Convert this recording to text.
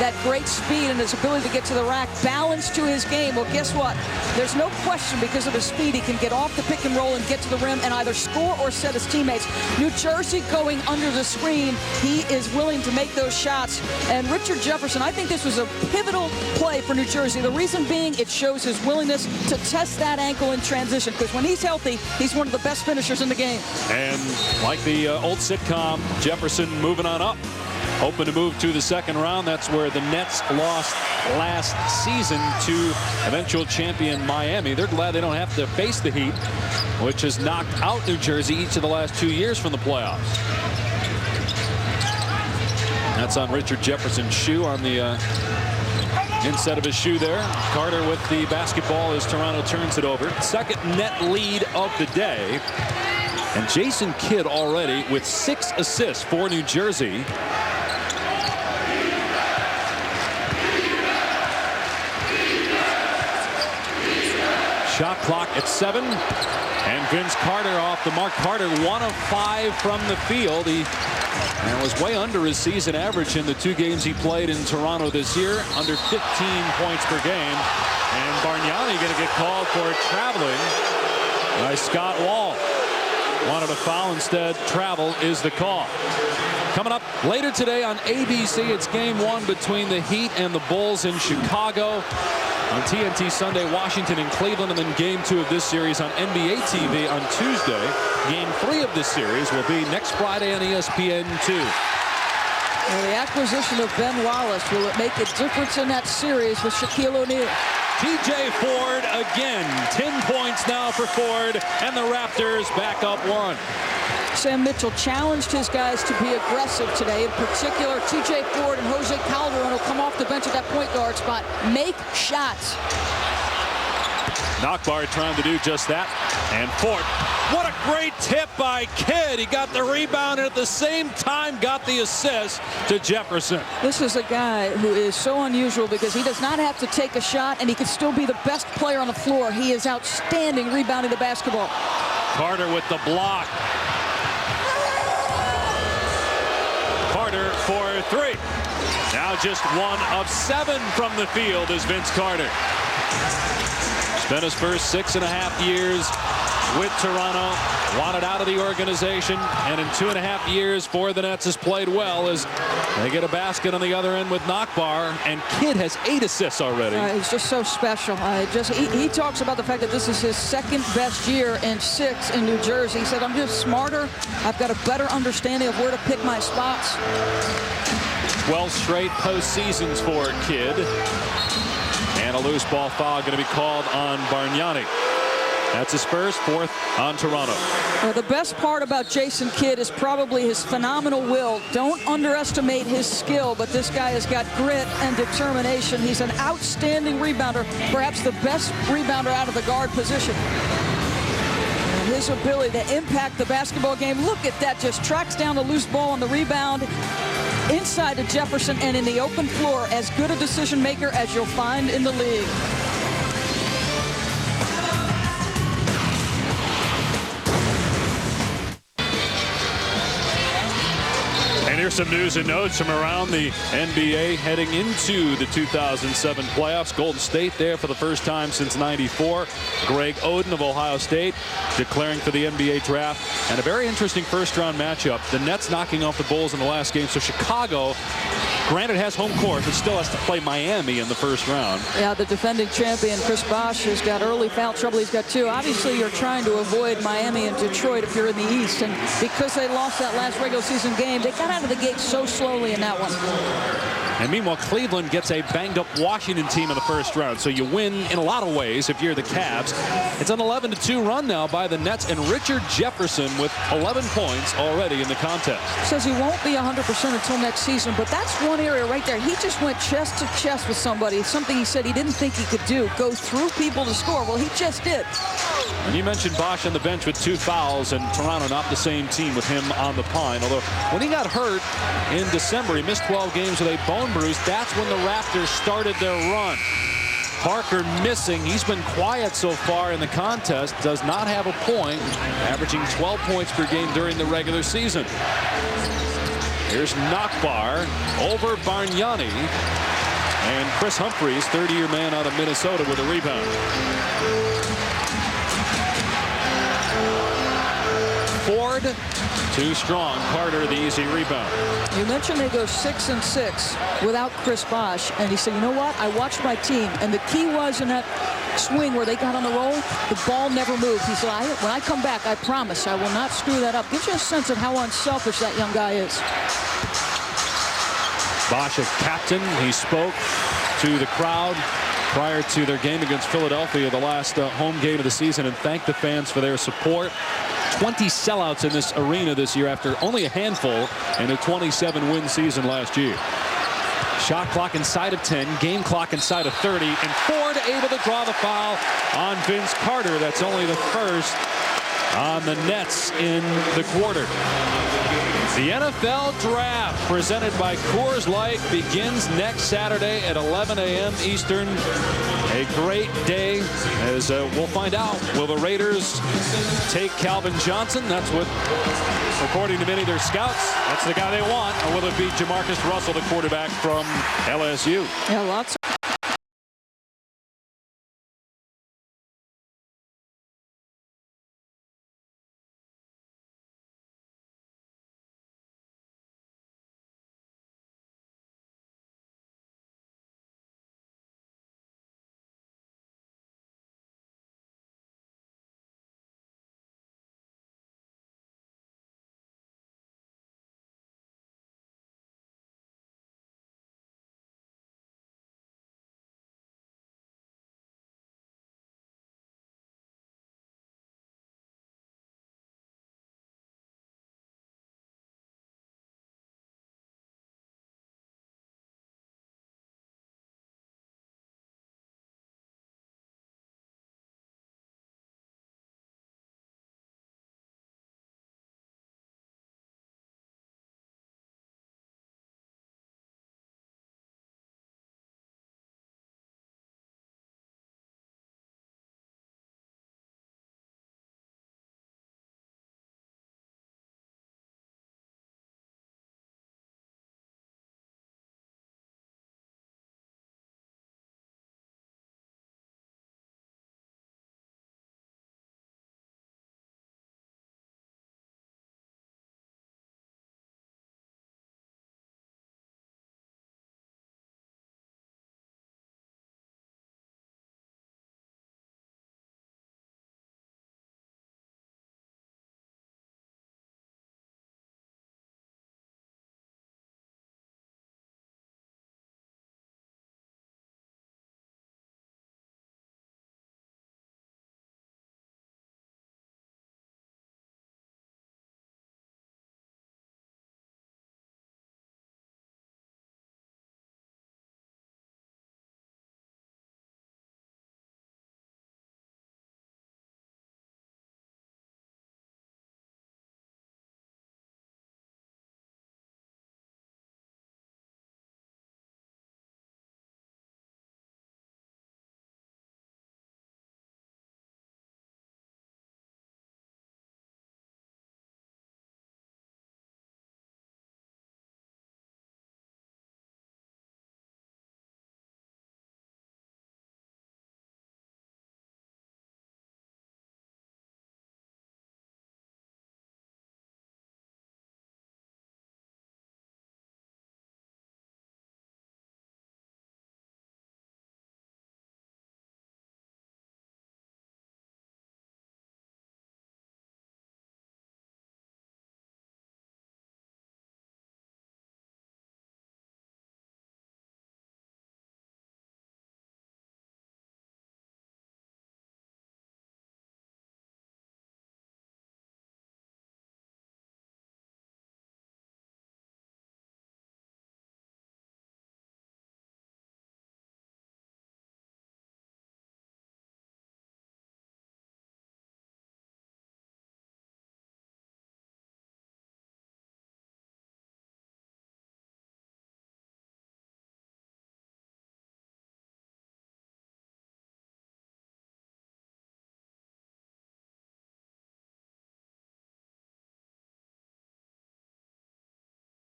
that great speed and his ability to get to the rack, balance to his game. Well, guess what? There's no question because of his speed, he can get off the pick and roll and get to the rim and either score or set his teammates. New Jersey going under the screen. He is willing to make those shots. And Richard Jefferson, I think this was a pivotal play for New Jersey. The reason being, it shows his willingness to test that ankle in transition, because when he's healthy, he's one of the best finishers in the game. And like the old sitcom, Jefferson moving on up, hoping to move to the second round. That's where the Nets lost last season to eventual champion Miami. They're glad they don't have to face the Heat, which has knocked out New Jersey each of the last 2 years from the playoffs. That's on Richard Jefferson's shoe, on the inside of his shoe there. Carter with the basketball as Toronto turns it over. Second net lead of the day. And Jason Kidd already with 6 assists for New Jersey. Shot clock at 7. And Vince Carter off the mark. Carter 1 of 5 from the field. He was way under his season average in the 2 games he played in Toronto this year, under 15 points per game. And Bargnani going to get called for traveling by Scott Wall. Wanted a foul, instead travel is the call. Coming up later today on ABC, it's game 1 between the Heat and the Bulls in Chicago. On TNT Sunday, Washington and Cleveland, and then game 2 of this series on NBA TV on Tuesday. Game 3 of this series will be next Friday on ESPN2. Well, the acquisition of Ben Wallace, will it make a difference in that series with Shaquille O'Neal? TJ Ford again, 10 points now for Ford, and the Raptors back up 1. Sam Mitchell challenged his guys to be aggressive today. In particular, TJ Ford and Jose Calderon will come off the bench at that point guard spot. Make shots. Knockbar trying to do just that. And Ford, what a great tip by Kidd. He got the rebound and at the same time got the assist to Jefferson. This is a guy who is so unusual because he does not have to take a shot and he can still be the best player on the floor. He is outstanding rebounding the basketball. Carter with the block. Carter for 3. Now just 1 of 7 from the field is Vince Carter. Spent his first 6.5 years with Toronto, wanted out of the organization, and in 2.5 years for the Nets has played well as they get a basket on the other end with Knockbar, and Kidd has 8 assists already. He's just so special. He talks about the fact that this is his second best year in 6 in New Jersey. He said, I'm just smarter. I've got a better understanding of where to pick my spots. 12 straight postseasons for Kidd. And a loose ball foul going to be called on Bargnani. That's his first, 4th on Toronto. Well, the best part about Jason Kidd is probably his phenomenal will. Don't underestimate his skill, but this guy has got grit and determination. He's an outstanding rebounder, perhaps the best rebounder out of the guard position. And his ability to impact the basketball game, look at that, just tracks down the loose ball on the rebound. Inside to Jefferson and in the open floor, as good a decision maker as you'll find in the league. And here's some news and notes from around the NBA heading into the 2007 playoffs. Golden State there for the first time since '94. Greg Oden of Ohio State declaring for the NBA draft. And a very interesting first-round matchup. The Nets knocking off the Bulls in the last game. So Chicago, granted, has home court, but still has to play Miami in the first round. Yeah, the defending champion, Chris Bosh, has got early foul trouble. He's got 2. Obviously, you're trying to avoid Miami and Detroit if you're in the East. And because they lost that last regular season game, they got out of the gate so slowly in that one. And meanwhile, Cleveland gets a banged-up Washington team in the first round. So you win in a lot of ways if you're the Cavs. It's an 11-2 run now by the Nets, and Richard Jefferson with 11 points already in the contest. Says he won't be 100% until next season, but that's one area right there. He just went chest to chest with somebody, something he said he didn't think he could do, go through people to score. Well, he just did. And you mentioned Bosh on the bench with 2 fouls, and Toronto not the same team with him on the pine. Although when he got hurt in December, he missed 12 games with a bone bruise. That's when the Raptors started their run. Parker missing. He's been quiet so far in the contest. Does not have a point, averaging 12 points per game during the regular season. Here's Knockbar over Bargnani. And Chris Humphries, 30-year man out of Minnesota, with a rebound. Ford, too strong. Carter, the easy rebound. You mentioned they go 6 and 6 without Chris Bosh, and he said, you know what? I watched my team, and the key was in that swing where they got on the roll, the ball never moved. He said, when I come back, I promise I will not screw that up. Gives you a sense of how unselfish that young guy is. Bosh, a captain. He spoke to the crowd prior to their game against Philadelphia, the last home game of the season, and thanked the fans for their support. 20 sellouts in this arena this year after only a handful in a 27-win season last year. Shot clock inside of 10, game clock inside of 30, and Ford able to draw the foul on Vince Carter. That's only the first on the Nets in the quarter. The NFL Draft, presented by Coors Light, begins next Saturday at 11 a.m. Eastern. A great day, as we'll find out. Will the Raiders take Calvin Johnson? That's what, according to many of their scouts, that's the guy they want. Or will it be Jamarcus Russell, the quarterback from LSU? Yeah, lots